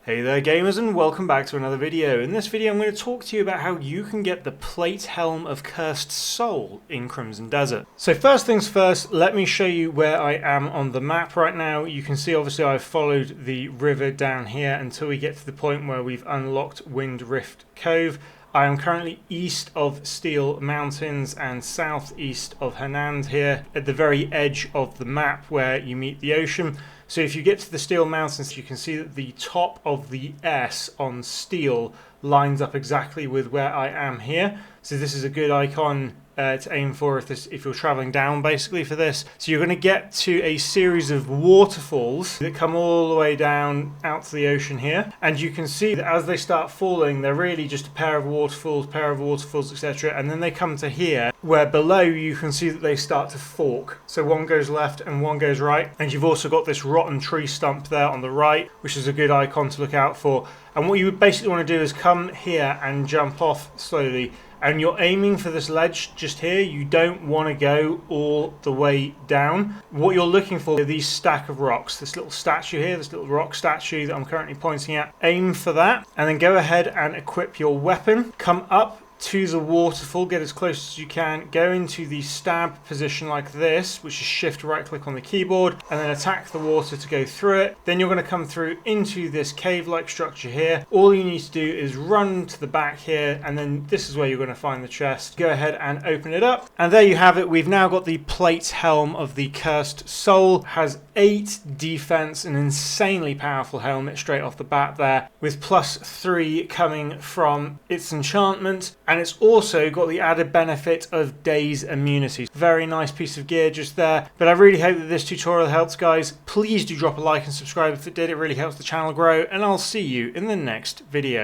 Hey there gamers, and welcome back to another video. In this video I'm going to talk to you about how you can get the plate helm of Cursed Soul in Crimson Desert. So first things first, let me show you where I am on the map right now. You can see obviously I've followed the river down here until we get to the point where we've unlocked Wind Rift Cove. I am currently east of Steel Mountains and southeast of Hanand here at the very edge of the map where you meet the ocean. So if you get to the Steel Mountains, you can see that the top of the S on Steel lines up exactly with where I am here. So this is a good icon to aim for if you're traveling down basically for this. So you're going to get to a series of waterfalls that come all the way down out to the ocean here, and you can see that as they start falling they're really just a pair of waterfalls, etc., and then they come to here where below you can see that they start to fork. So one goes left and one goes right, and you've also got this rotten tree stump there on the right, which is a good icon to look out for. And what you would basically want to do is come here and jump off slowly. And you're aiming for this ledge just here. You don't want to go all the way down. What you're looking for are these stack of rocks. This little statue here, this little rock statue that I'm currently pointing at. Aim for that and then go ahead and equip your weapon. Come up to the waterfall, get as close as you can, go into the stab position like this, which is shift right click on the keyboard, and then attack the water to go through it. Then you're going to come through into this cave like structure here. All you need to do is run to the back here, and then this is where you're going to find the chest. Go ahead and open it up, and there you have it. We've now got the plate helm of the Cursed Soul. Has 8 defense, an insanely powerful helmet straight off the bat there, with +3 coming from its enchantment. And it's also got the added benefit of Daze immunity. Very nice piece of gear just there. But I really hope that this tutorial helps, guys. Please do drop a like and subscribe if it did. It really helps the channel grow. And I'll see you in the next video.